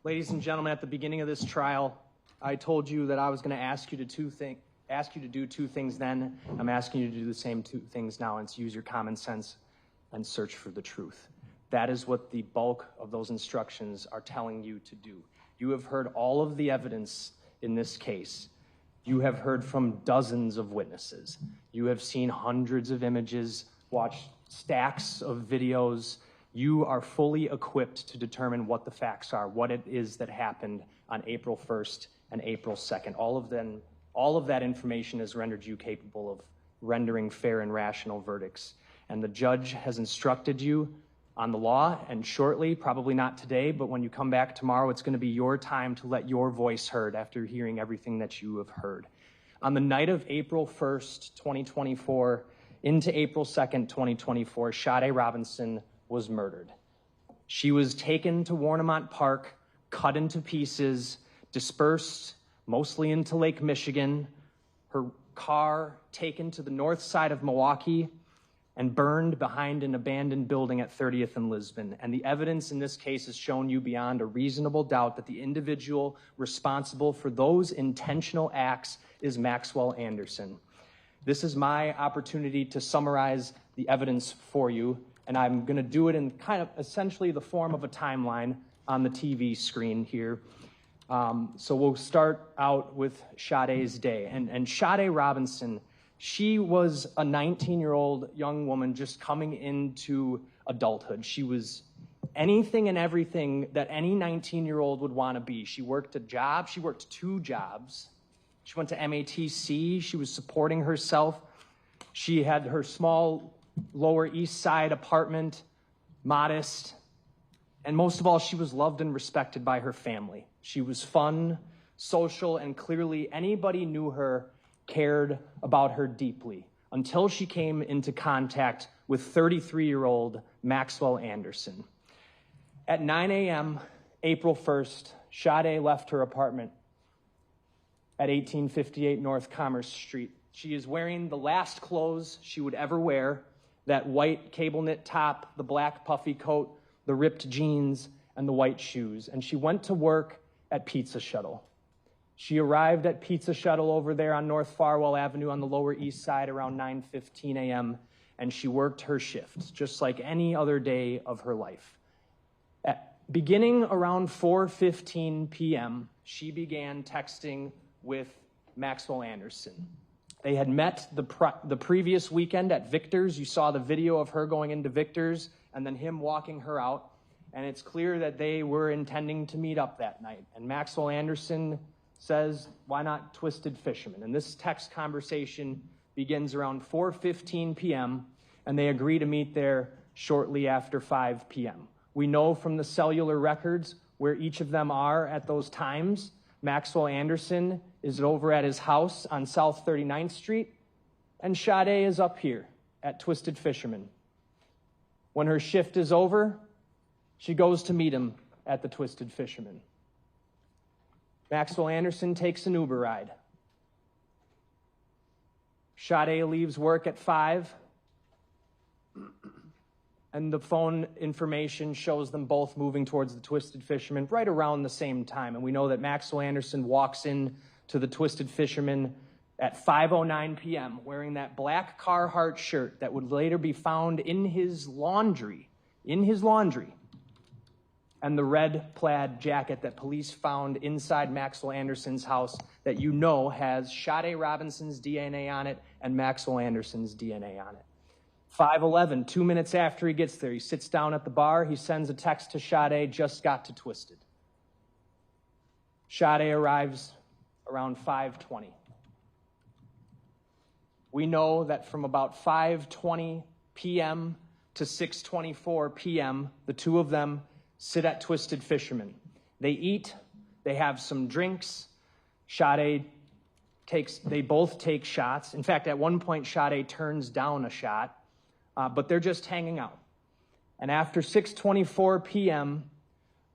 Ladies and gentlemen, at the beginning of this trial, I told you that I was going to ask you to do two things then. I'm asking you to do the same two things now, and it's use your common sense and search for the truth. That is what the bulk of those instructions are telling you to do. You have heard all of the evidence in this case. You have heard from dozens of witnesses. You have seen hundreds of images, watched stacks of videos. You are fully equipped to determine what the facts are, what it is that happened on April 1st and April 2nd. All of that information has rendered you capable of rendering fair and rational verdicts. And the judge has instructed you on the law, and shortly, probably not today, but when you come back tomorrow, it's going to be your time to let your voice heard after hearing everything that you have heard. On the night of April 1st, 2024, into April 2nd, 2024, Sade Robinson was murdered. She was taken to Waramont Park, cut into pieces, dispersed mostly into Lake Michigan, her car taken to the north side of Milwaukee, and burned behind an abandoned building at 30th and Lisbon. And the evidence in this case has shown you beyond a reasonable doubt that the individual responsible for those intentional acts is Maxwell Anderson. This is my opportunity to summarize the evidence for you, and I'm going to do it in kind of essentially the form of a timeline on the TV screen here. So we'll start out with Sade's day. And Sade Robinson, she was a 19-year-old young woman just coming into adulthood. She was anything and everything that any 19-year-old would want to be. She worked a job. She worked two jobs. She went to MATC. She was supporting herself. She had her small Lower East Side apartment, modest. And most of all, she was loved and respected by her family. She was fun, social, and clearly anybody knew her, cared about her deeply, until she came into contact with 33-year-old Maxwell Anderson. At 9 a.m., April 1st, Sade left her apartment at 1858 North Commerce Street. She is wearing the last clothes she would ever wear, that white cable knit top, the black puffy coat, the ripped jeans, and the white shoes. And she went to work at Pizza Shuttle. She arrived at Pizza Shuttle over there on North Farwell Avenue on the Lower East Side around 9:15 a.m., and she worked her shift, just like any other day of her life. Beginning around 4:15 p.m., she began texting with Maxwell Anderson. They had met the previous weekend at Victor's. You saw the video of her going into Victor's and then him walking her out. And it's clear that they were intending to meet up that night. And Maxwell Anderson says, why not Twisted Fisherman? And this text conversation begins around 4:15 p.m., and they agree to meet there shortly after 5 p.m. We know from the cellular records where each of them are at those times. Maxwell Anderson is over at his house on South 39th Street, and Sade is up here at Twisted Fisherman. When her shift is over, she goes to meet him at the Twisted Fisherman. Maxwell Anderson takes an Uber ride. Sade leaves work at 5, and the phone information shows them both moving towards the Twisted Fisherman right around the same time. And we know that Maxwell Anderson walks in to the Twisted Fisherman at 5:09 p.m. wearing that black Carhartt shirt that would later be found in his laundry, and the red plaid jacket that police found inside Maxwell Anderson's house that you know has Sade Robinson's DNA on it and Maxwell Anderson's DNA on it. 5:11, 2 minutes after he gets there, he sits down at the bar. He sends a text to Sade, just got to Twisted. Sade arrives around 5:20. We know that from about 5:20 p.m. to 6:24 p.m., the two of them sit at Twisted Fisherman. They eat, they have some drinks. They both take shots. In fact, at one point, Sade turns down a shot, but they're just hanging out. And after 6:24 p.m.,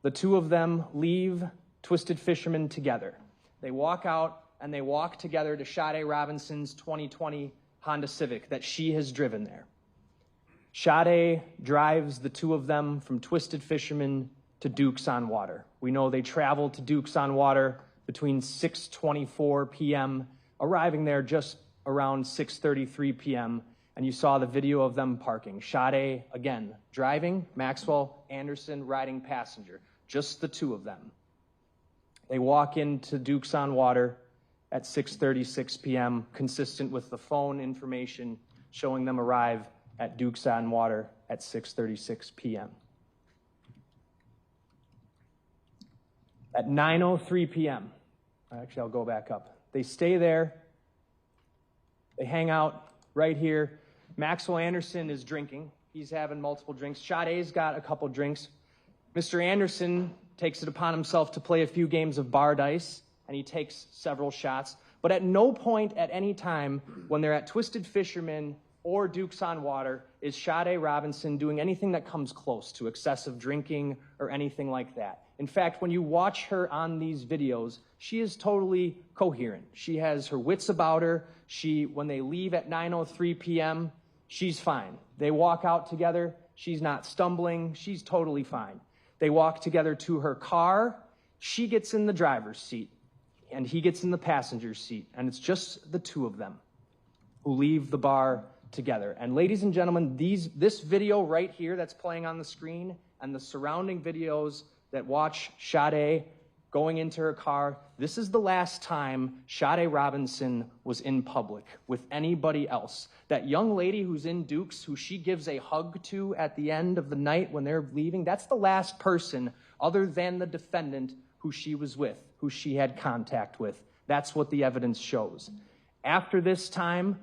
the two of them leave Twisted Fisherman together. They walk out and they walk together to Sade Robinson's 2020 Honda Civic that she has driven there. Sade drives the two of them from Twisted Fisherman to Dukes on Water. We know they traveled to Dukes on Water between 6:24 p.m., arriving there just around 6:33 p.m., and you saw the video of them parking. Sade, again, driving, Maxwell Anderson riding passenger, just the two of them. They walk into Dukes on Water at 6:36 p.m., consistent with the phone information showing them arrive at Dukes on Water at 6:36 p.m. At 9:03 p.m., actually, I'll go back up. They stay there. They hang out right here. Maxwell Anderson is drinking. He's having multiple drinks. Sade's got a couple drinks. Mr. Anderson takes it upon himself to play a few games of bar dice, and he takes several shots. But at no point at any time when they're at Twisted Fisherman or Dukes on Water is Sade Robinson doing anything that comes close to excessive drinking or anything like that. In fact, when you watch her on these videos, she is totally coherent. She has her wits about her. When they leave at 9:03 p.m., she's fine. They walk out together. She's not stumbling. She's totally fine. They walk together to her car. She gets in the driver's seat, and he gets in the passenger seat, and it's just the two of them who leave the bar together. And ladies and gentlemen, this video right here that's playing on the screen and the surrounding videos that watch Sade going into her car, this is the last time Sade Robinson was in public with anybody else. That young lady who's in Dukes, who she gives a hug to at the end of the night when they're leaving, that's the last person other than the defendant who she was with, who she had contact with. That's what the evidence shows. After this time,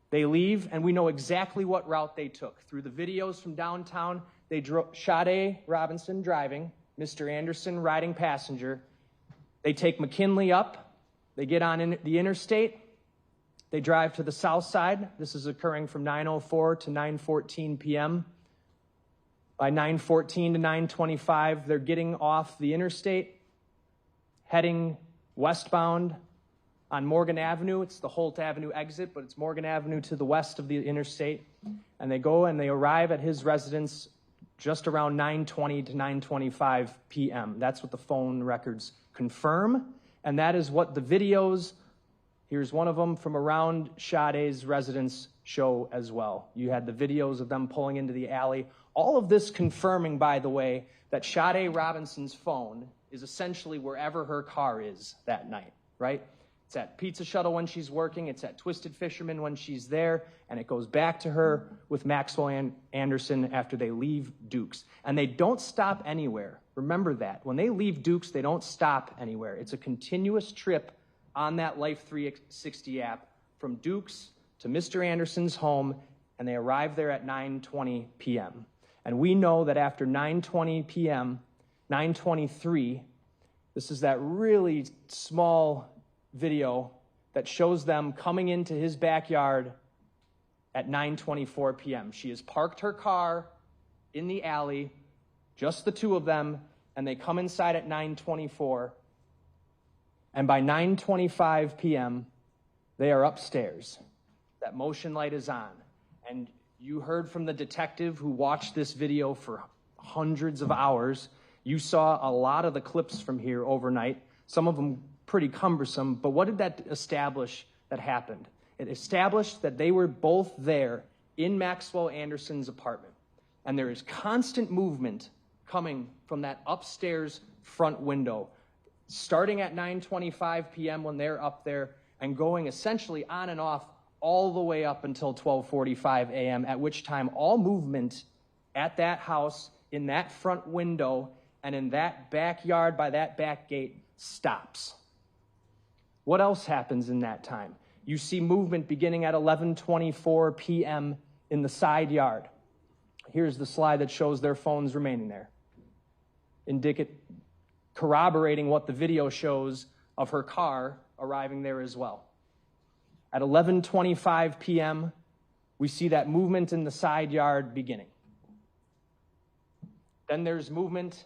they leave, and we know exactly what route they took. Through the videos from downtown, they drove Sade Robinson driving, Mr. Anderson riding passenger. They take McKinley up. They get on the interstate. They drive to the south side. This is occurring from 9:04 to 9:14 p.m. By 9:14 to 9:25, they're getting off the interstate, heading westbound on Morgan Avenue. It's the Holt Avenue exit, but it's Morgan Avenue to the west of the interstate. And they go and they arrive at his residence just around 9:20 to 9:25 p.m. That's what the phone records confirm, and that is what the videos, here's one of them from around Sade's residence, show as well. You had the videos of them pulling into the alley. All of this confirming, by the way, that Sade Robinson's phone is essentially wherever her car is that night, right? It's at Pizza Shuttle when she's working, it's at Twisted Fisherman when she's there, and it goes back to her with Maxwell Anderson after they leave Dukes. And they don't stop anywhere. Remember that. When they leave Dukes, they don't stop anywhere. It's a continuous trip on that Life 360 app from Dukes to Mr. Anderson's home, and they arrive there at 9:20 p.m. And we know that after 9:20 p.m., 9:23, this is that really small video that shows them coming into his backyard at 9:24 p.m. She has parked her car in the alley, just the two of them, and they come inside at 9:24. And by 9:25 p.m., they are upstairs. That motion light is on. And you heard from the detective who watched this video for hundreds of hours. You saw a lot of the clips from here overnight, some of them pretty cumbersome, but what did that establish that happened? It established that they were both there in Maxwell Anderson's apartment, and there is constant movement coming from that upstairs front window, starting at 9:25 p.m. when they're up there and going essentially on and off all the way up until 12:45 a.m., at which time all movement at that house, in that front window, and in that backyard by that back gate stops. What else happens in that time? You see movement beginning at 11:24 p.m. in the side yard. Here's the slide that shows their phones remaining there, corroborating what the video shows of her car arriving there as well. At 11:25 p.m., we see that movement in the side yard beginning. Then there's movement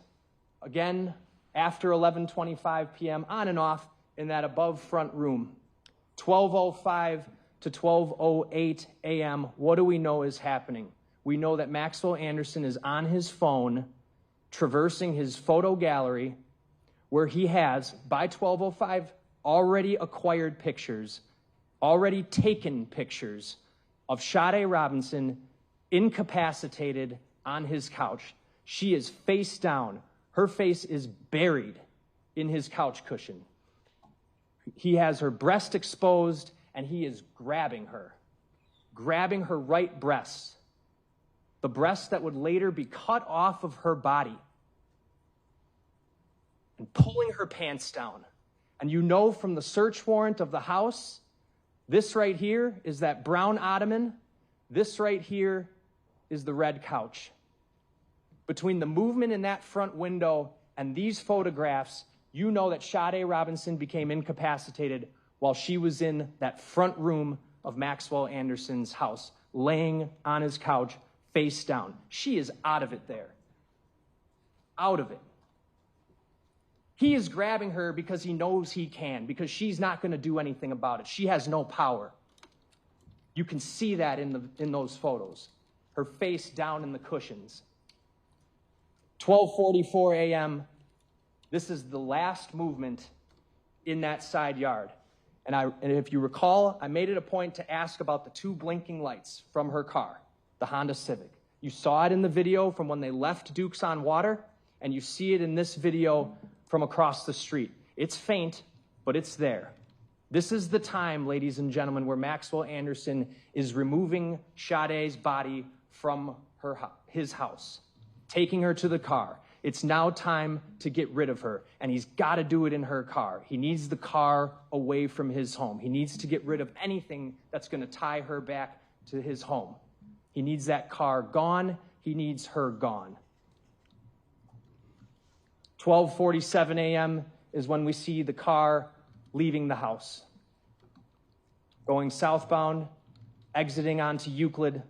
again after 11:25 p.m. on and off in that above front room. 12:05 to 12:08 a.m., what do we know is happening? We know that Maxwell Anderson is on his phone traversing his photo gallery where he has, by 12:05, already acquired pictures, already taken pictures of Sade Robinson incapacitated on his couch. She is face down. Her face is buried in his couch cushion. He has her breast exposed, and he is grabbing her right breast, the breast that would later be cut off of her body, and pulling her pants down. And you know from the search warrant of the house, this right here is that brown ottoman. This right here is the red couch. Between the movement in that front window and these photographs, you know that Sade Robinson became incapacitated while she was in that front room of Maxwell Anderson's house, laying on his couch, face down. She is out of it there. Out of it. He is grabbing her because he knows he can, because she's not going to do anything about it. She has no power. You can see that in those photos. Her face down in the cushions. 12:44 a.m., this is the last movement in that side yard. And if you recall, I made it a point to ask about the 2 blinking lights from her car, the Honda Civic. You saw it in the video from when they left Dukes on Water, and you see it in this video from across the street. It's faint, but it's there. This is the time, ladies and gentlemen, where Maxwell Anderson is removing Sade's body from his house, taking her to the car. It's now time to get rid of her, and he's got to do it in her car. He needs the car away from his home. He needs to get rid of anything that's going to tie her back to his home. He needs that car gone. He needs her gone. 12:47 a.m. is when we see the car leaving the house, going southbound, exiting onto Euclid,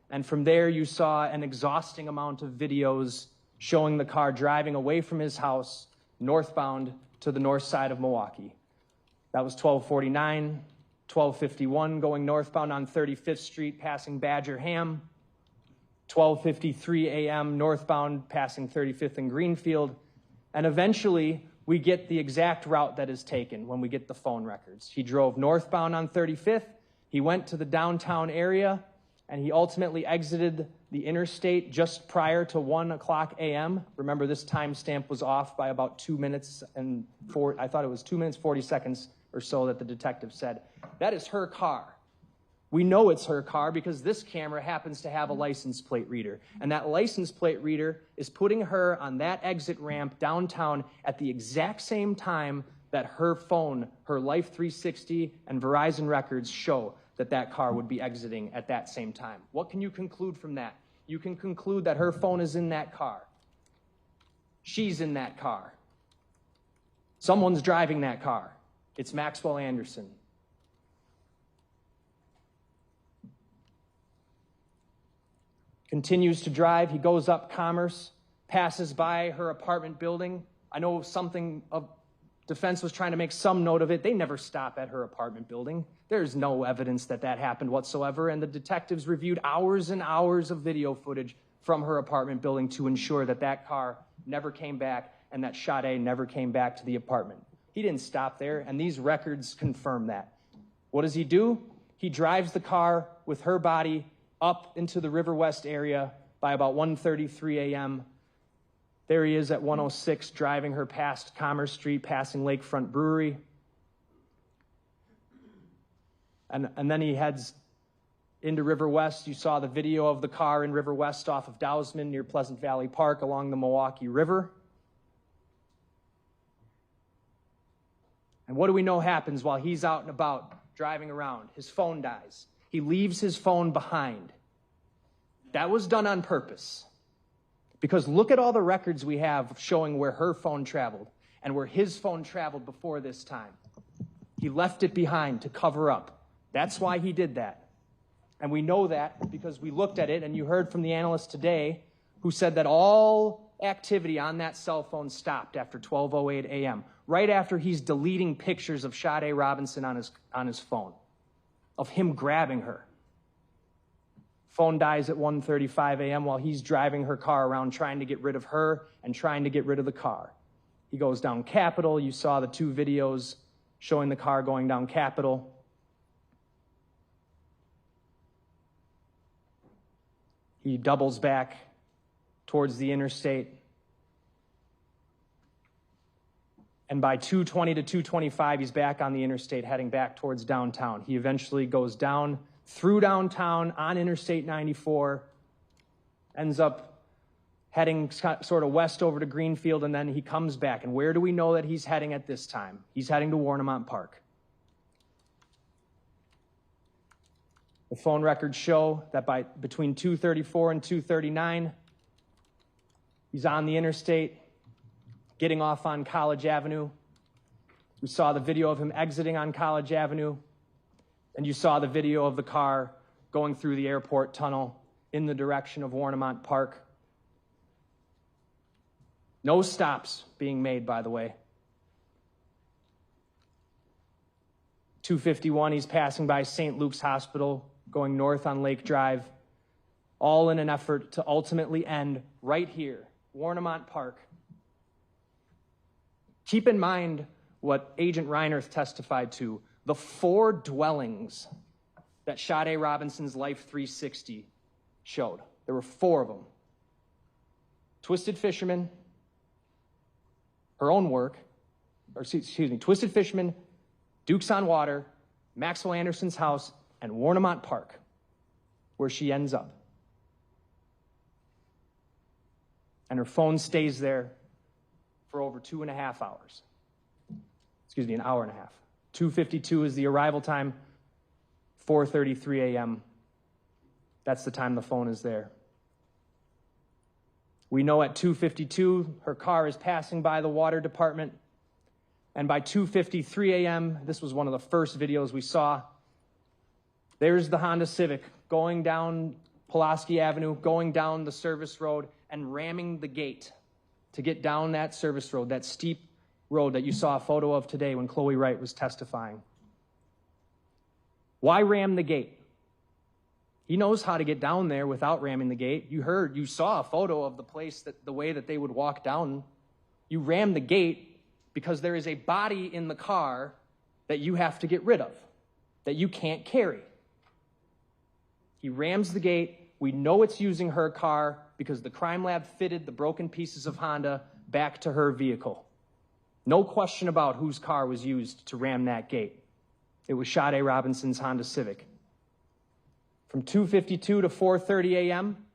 and from there you saw an exhausting amount of videos showing the car driving away from his house, northbound to the north side of Milwaukee. That was 12:49, 12:51 going northbound on 35th Street, passing Badger Ham, 12:53 a.m. northbound, passing 35th and Greenfield, and eventually we get the exact route that is taken when we get the phone records. He drove northbound on 35th, he went to the downtown area, and he ultimately exited the interstate just prior to 1:00 a.m. Remember, this timestamp was off by about 2 minutes and I thought it was 2 minutes, 40 seconds or so that the detective said. That is her car. We know it's her car because this camera happens to have a license plate reader. And that license plate reader is putting her on that exit ramp downtown at the exact same time that her phone, her Life 360 and Verizon records show that car would be exiting at that same time. What can you conclude from that? You can conclude that her phone is in that car. She's in that car. Someone's driving that car. It's Maxwell Anderson. Continues to drive. He goes up Commerce, passes by her apartment building. I know something of defense was trying to make some note of it. They never stop at her apartment building. There's no evidence that happened whatsoever, and the detectives reviewed hours and hours of video footage from her apartment building to ensure that car never came back and that Sade never came back to the apartment. He didn't stop there, and these records confirm that. What does he do? He drives the car with her body up into the River West area by about 1:33 a.m. There he is at 106, driving her past Commerce Street, passing Lakefront Brewery. And then he heads into River West. You saw the video of the car in River West off of Dowsman near Pleasant Valley Park along the Milwaukee River. And what do we know happens while he's out and about driving around? His phone dies. He leaves his phone behind. That was done on purpose. Because look at all the records we have showing where her phone traveled and where his phone traveled before this time. He left it behind to cover up. That's why he did that. And we know that because we looked at it, and you heard from the analyst today who said that all activity on that cell phone stopped after 12:08 a.m., right after he's deleting pictures of Sade Robinson on his phone, of him grabbing her. Phone dies at 1:35 a.m. while he's driving her car around trying to get rid of her and trying to get rid of the car. He goes down Capitol. You saw the two videos showing the car going down Capitol. He doubles back towards the interstate. And by 2:20 to 2:25, he's back on the interstate heading back towards downtown. He eventually goes down through downtown on Interstate 94, ends up heading sort of west over to Greenfield, and then he comes back. And where do we know that he's heading at this time? He's heading to Waramont Park. The phone records show that between 2:34 and 2:39, he's on the interstate, getting off on College Avenue. We saw the video of him exiting on College Avenue, and you saw the video of the car going through the airport tunnel in the direction of Waramont Park. No stops being made, by the way. 2:51, he's passing by St. Luke's Hospital, going north on Lake Drive, all in an effort to ultimately end right here, Waramont Park. Keep in mind what Agent Reinerth testified to, the 4 dwellings that Sade Robinson's Life 360 showed. There were 4 of them. Twisted Fisherman, her own work, Twisted Fisherman, Dukes on Water, Maxwell Anderson's house, and Waramont Park, where she ends up. And her phone stays there for over 2.5 hours. Excuse me, an hour and a half. 2:52 is the arrival time, 4:33 a.m. That's the time the phone is there. We know at 2:52, her car is passing by the water department. And by 2:53 a.m., this was one of the first videos we saw, there's the Honda Civic going down Pulaski Avenue, going down the service road and ramming the gate to get down that service road, that steep road that you saw a photo of today when Chloe Wright was testifying. Why ram the gate? He knows how to get down there without ramming the gate. You saw a photo of the place, the way that they would walk down. You ram the gate because there is a body in the car that you have to get rid of, that you can't carry. He rams the gate. We know it's using her car because the crime lab fitted the broken pieces of Honda back to her vehicle. No question about whose car was used to ram that gate. It was Sade Robinson's Honda Civic. From 2:52 to 4:30 a.m.,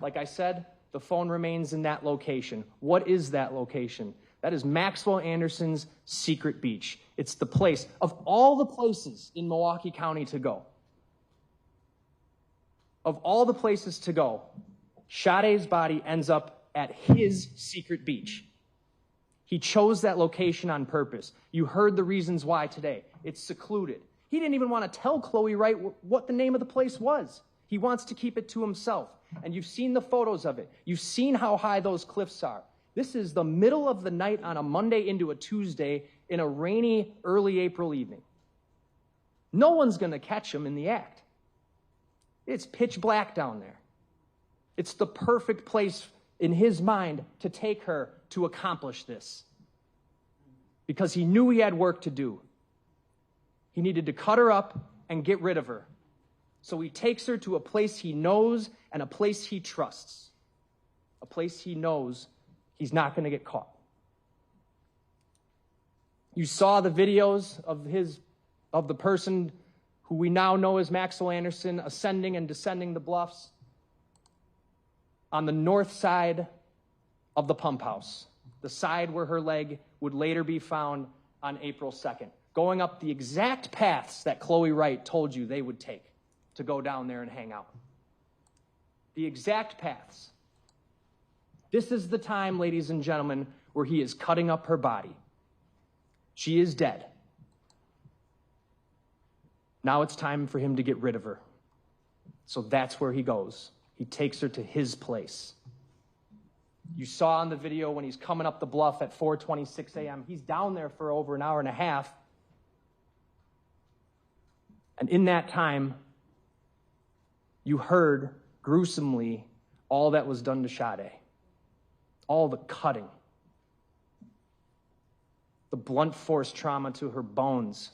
like I said, the phone remains in that location. What is that location? That is Maxwell Anderson's secret beach. It's the place, of all the places in Milwaukee County to go, of all the places to go, Sade's body ends up at his secret beach. He chose that location on purpose. You heard the reasons why today. It's secluded. He didn't even want to tell Chloe Wright what the name of the place was. He wants to keep it to himself. And you've seen the photos of it. You've seen how high those cliffs are. This is the middle of the night on a Monday into a Tuesday in a rainy early April evening. No one's going to catch him in the act. It's pitch black down there. It's the perfect place in his mind to take her to accomplish this, because he knew he had work to do. He needed to cut her up and get rid of her. So he takes her to a place he knows and a place he trusts, a place he knows he's not going to get caught. You saw the videos of the person who we now know as Maxwell Anderson ascending and descending the bluffs on the north side of the pump house, the side where her leg would later be found on April 2nd, going up the exact paths that Chloe Wright told you they would take to go down there and hang out. The exact paths. This is the time, ladies and gentlemen, where he is cutting up her body. She is dead. Now it's time for him to get rid of her. So that's where he goes. He takes her to his place. You saw in the video when he's coming up the bluff at 4:26 a.m., he's down there for over an hour and a half. And in that time, You heard, gruesomely, all that was done to Sade. All the cutting. The blunt force trauma to her bones.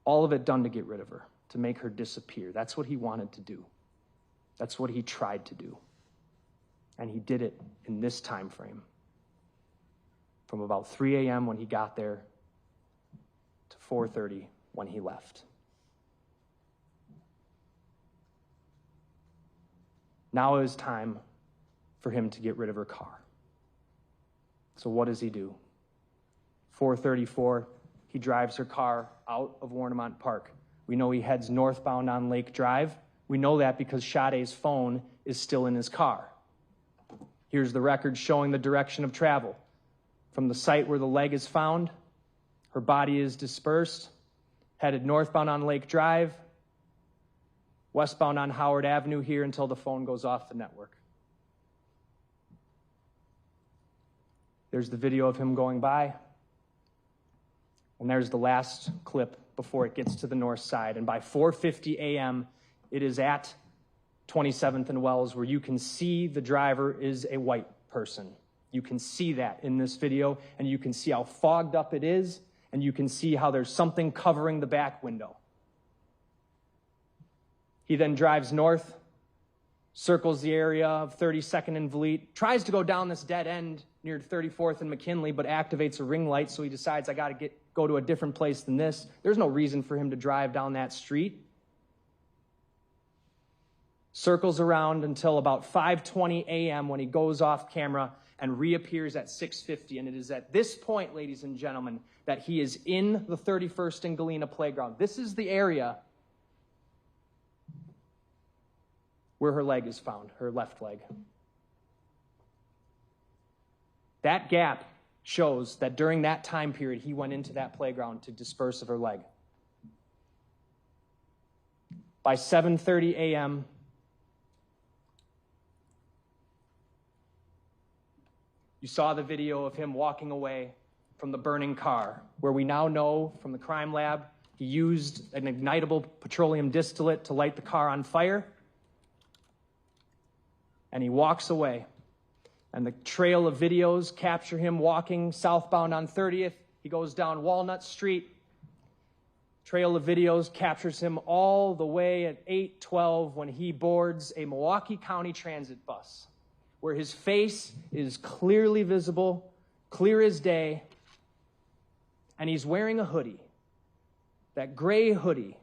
All of it done to get rid of her, to make her disappear. That's what he wanted to do. That's what he tried to do. And he did it in this time frame. From about 3 a.m. when he got there to 4:30 when he left. Now it was time for him to get rid of her car. So what does he do? 4:34, he drives her car out of Waramont Park. We know he heads northbound on Lake Drive. We know that because Sade's phone is still in his car. Here's the record showing the direction of travel. From the site where the leg is found, her body is dispersed, headed northbound on Lake Drive, westbound on Howard Avenue here until the phone goes off the network. There's the video of him going by. And there's the last clip before it gets to the north side. And by 4:50 a.m., it is at 27th and Wells, where you can see the driver is a white person. You can see that in this video, and you can see how fogged up it is, and you can see how there's something covering the back window. He then drives north, circles the area of 32nd and Vliet, tries to go down this dead end near 34th and McKinley, but activates a ring light, so he decides, I got to go to a different place than this. There's no reason for him to drive down that street. Circles around until about 5:20 a.m. when he goes off camera and reappears at 6:50. And it is at this point, ladies and gentlemen, that he is in the 31st and Galena playground. This is the area where her leg is found, her left leg. That gap shows that during that time period, he went into that playground to dispose of her leg. By 7:30 a.m., you saw the video of him walking away from the burning car, where we now know from the crime lab he used an ignitable petroleum distillate to light the car on fire. And he walks away. And the trail of videos capture him walking southbound on 30th. He goes down Walnut Street. Trail of videos captures him all the way at 8:12 when he boards a Milwaukee County Transit bus, where his face is clearly visible, clear as day, and he's wearing a hoodie, that gray hoodie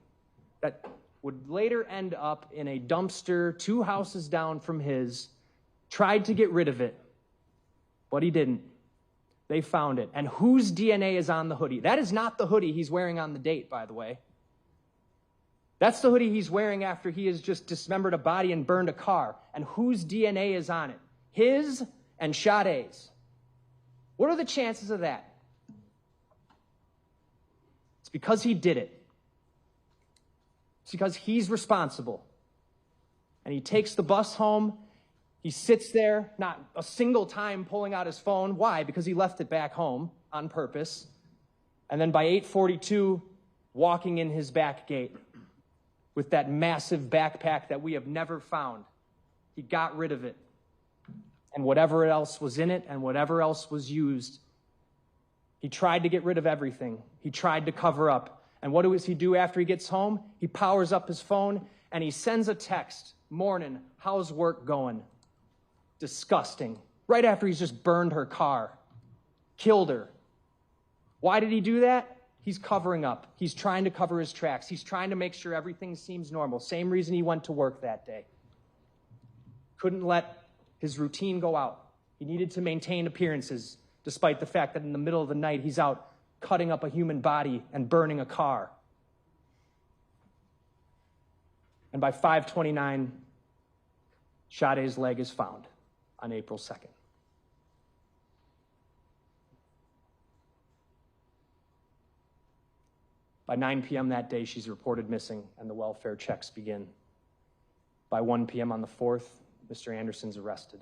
that would later end up in a dumpster 2 houses down from his. Tried to get rid of it, but he didn't. They found it. And whose DNA is on the hoodie? That is not the hoodie he's wearing on the date, by the way. That's the hoodie he's wearing after he has just dismembered a body and burned a car. And whose DNA is on it? His and Sade's. What are the chances of that? It's because he did it. It's because he's responsible. And he takes the bus home. He sits there, not a single time pulling out his phone. Why? Because he left it back home on purpose. And then by 8:42, walking in his back gate with that massive backpack that we have never found. He got rid of it. And whatever else was in it and whatever else was used, he tried to get rid of everything. He tried to cover up. And what does he do after he gets home? He powers up his phone and he sends a text. Morning, how's work going? Disgusting. Right after he's just burned her car, killed her. Why did he do that? He's covering up. He's trying to cover his tracks. He's trying to make sure everything seems normal. Same reason he went to work that day. Couldn't let his routine go out. He needed to maintain appearances, despite the fact that in the middle of the night, he's out cutting up a human body and burning a car. And by 5:29, Sade's leg is found on April 2nd. By 9 p.m. that day, she's reported missing, and the welfare checks begin. By 1 p.m. on the 4th, Mr. Anderson's arrested.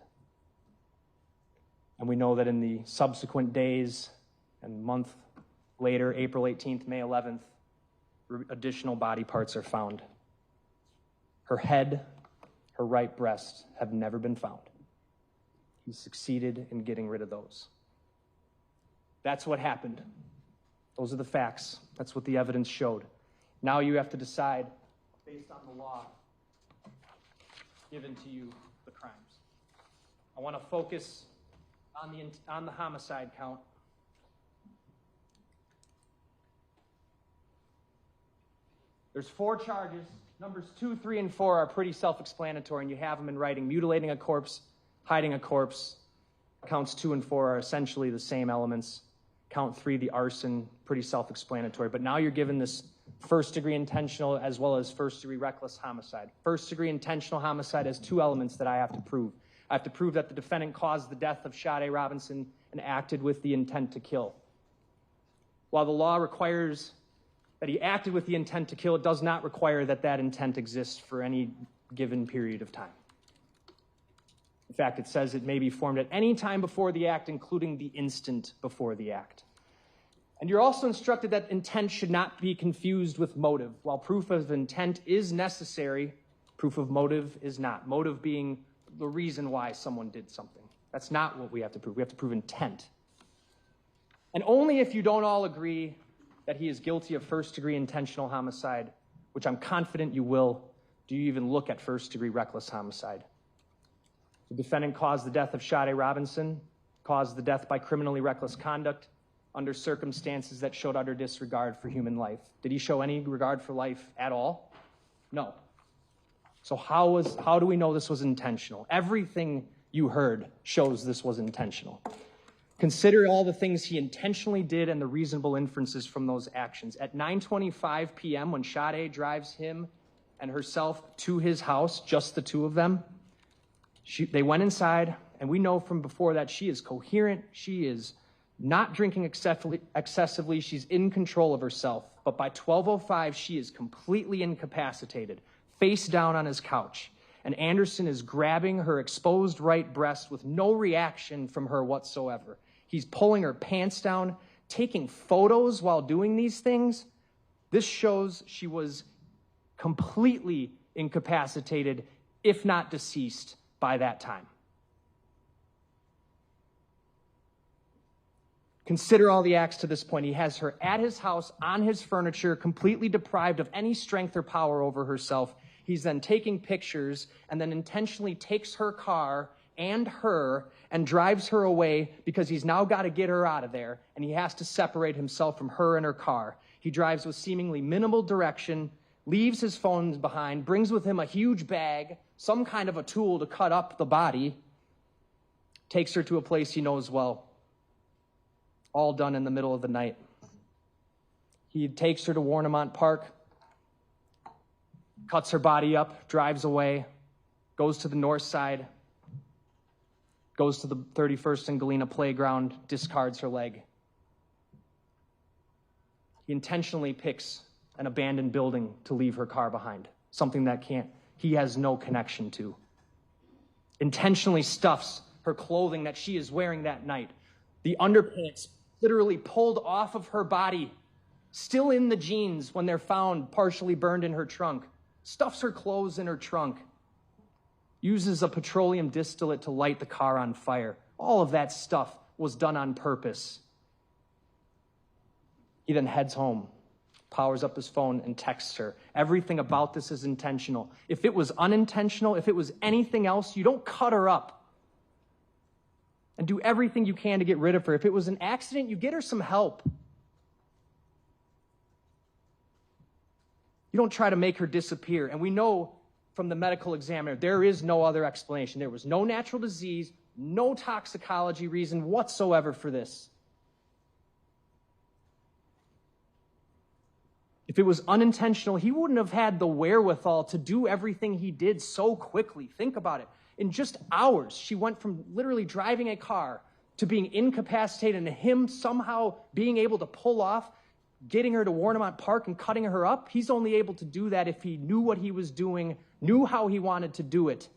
And we know that in the subsequent days and month later, April 18th, May 11th, additional body parts are found. Her head, her right breast have never been found. He succeeded in getting rid of those. That's what happened. Those are the facts. That's what the evidence showed. Now you have to decide, based on the law given to you, the crimes. I want to focus on the homicide count. There's 4 charges. Numbers 2, 3, and 4 are pretty self-explanatory, and you have them in writing. Mutilating a corpse, hiding a corpse. Counts 2 and 4 are essentially the same elements. Count 3, the arson, pretty self-explanatory. But now you're given this first-degree intentional as well as first-degree reckless homicide. First-degree intentional homicide has 2 elements that I have to prove. I have to prove that the defendant caused the death of Sade Robinson and acted with the intent to kill. While the law requires that he acted with the intent to kill, it does not require that that intent exists for any given period of time. In fact, it says it may be formed at any time before the act, including the instant before the act. And you're also instructed that intent should not be confused with motive. While proof of intent is necessary, proof of motive is not. Motive being the reason why someone did something. That's not what we have to prove. We have to prove intent. And only if you don't all agree that he is guilty of first-degree intentional homicide, which I'm confident you will, do you even look at first-degree reckless homicide. The defendant caused the death of Sade Robinson, caused the death by criminally reckless conduct under circumstances that showed utter disregard for human life. Did he show any regard for life at all? No. So how do we know this was intentional? Everything you heard shows this was intentional. Consider all the things he intentionally did and the reasonable inferences from those actions. At 9:25 p.m., when Sade drives him and herself to his house, just the 2 of them, they went inside, and we know from before that she is coherent. She is not drinking excessively. She's in control of herself. But by 12:05, she is completely incapacitated, face down on his couch. And Anderson is grabbing her exposed right breast with no reaction from her whatsoever. He's pulling her pants down, taking photos while doing these things. This shows she was completely incapacitated, if not deceased, by that time. Consider all the acts to this point. He has her at his house, on his furniture, completely deprived of any strength or power over herself. He's then taking pictures and then intentionally takes her car and her and drives her away because he's now got to get her out of there, and he has to separate himself from her and her car. He drives with seemingly minimal direction, leaves his phone behind, brings with him a huge bag, some kind of a tool to cut up the body, takes her to a place he knows well. All done in the middle of the night. He takes her to Waramont Park, cuts her body up, drives away, goes to the north side, goes to the 31st and Galena playground, discards her leg. He intentionally picks an abandoned building to leave her car behind, something that he has no connection to. Intentionally stuffs her clothing that she is wearing that night. The underpants literally pulled off of her body, still in the jeans when they're found partially burned in her trunk. Stuffs her clothes in her trunk. Uses a petroleum distillate to light the car on fire. All of that stuff was done on purpose. He then heads home, powers up his phone, and texts her. Everything about this is intentional. If it was unintentional, if it was anything else, you don't cut her up and do everything you can to get rid of her. If it was an accident, you get her some help. You don't try to make her disappear. And we know from the medical examiner, there is no other explanation. There was no natural disease, no toxicology reason whatsoever for this. If it was unintentional, he wouldn't have had the wherewithal to do everything he did so quickly. Think about it. In just hours, she went from literally driving a car to being incapacitated and him somehow being able to pull off, getting her to Waramont Park and cutting her up. He's only able to do that if he knew what he was doing, knew how he wanted to do it.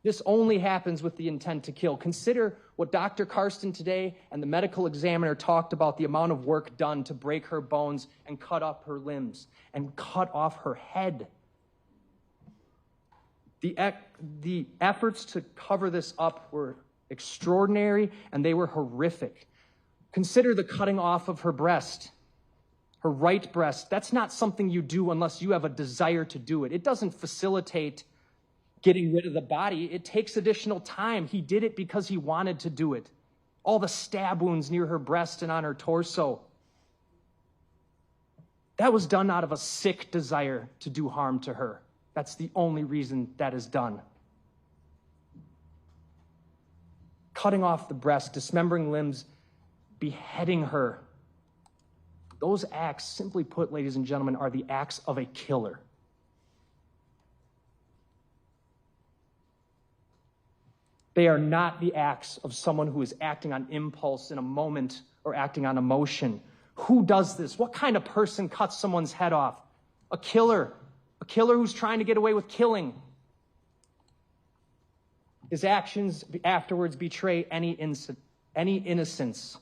This only happens with the intent to kill. Consider what Dr. Karsten today and the medical examiner talked about, the amount of work done to break her bones and cut up her limbs and cut off her head. The efforts to cover this up were extraordinary, and they were horrific. Consider the cutting off of her breast, her right breast. That's not something you do unless you have a desire to do it. It doesn't facilitate getting rid of the body. It takes additional time. He did it because he wanted to do it. All the stab wounds near her breast and on her torso. That was done out of a sick desire to do harm to her. That's the only reason that is done. Cutting off the breast, dismembering limbs, beheading her. Those acts, simply put, ladies and gentlemen, are the acts of a killer. They are not the acts of someone who is acting on impulse in a moment or acting on emotion. Who does this? What kind of person cuts someone's head off? A killer. A killer who's trying to get away with killing. His actions afterwards betray any innocence.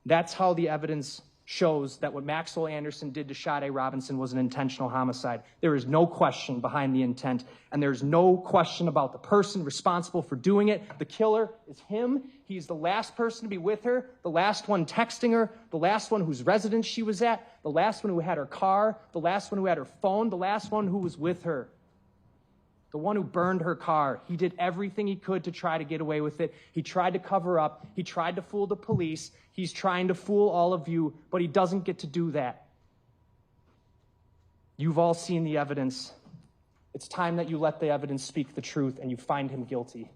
That's how the evidence shows that what Maxwell Anderson did to Sade Robinson was an intentional homicide. There is no question behind the intent, and there's no question about the person responsible for doing it. The killer is him. He's the last person to be with her, the last one texting her, the last one whose residence she was at, the last one who had her car, the last one who had her phone, the last one who was with her. The one who burned her car. He did everything he could to try to get away with it. He tried to cover up. He tried to fool the police. He's trying to fool all of you, but he doesn't get to do that. You've all seen the evidence. It's time that you let the evidence speak the truth and you find him guilty.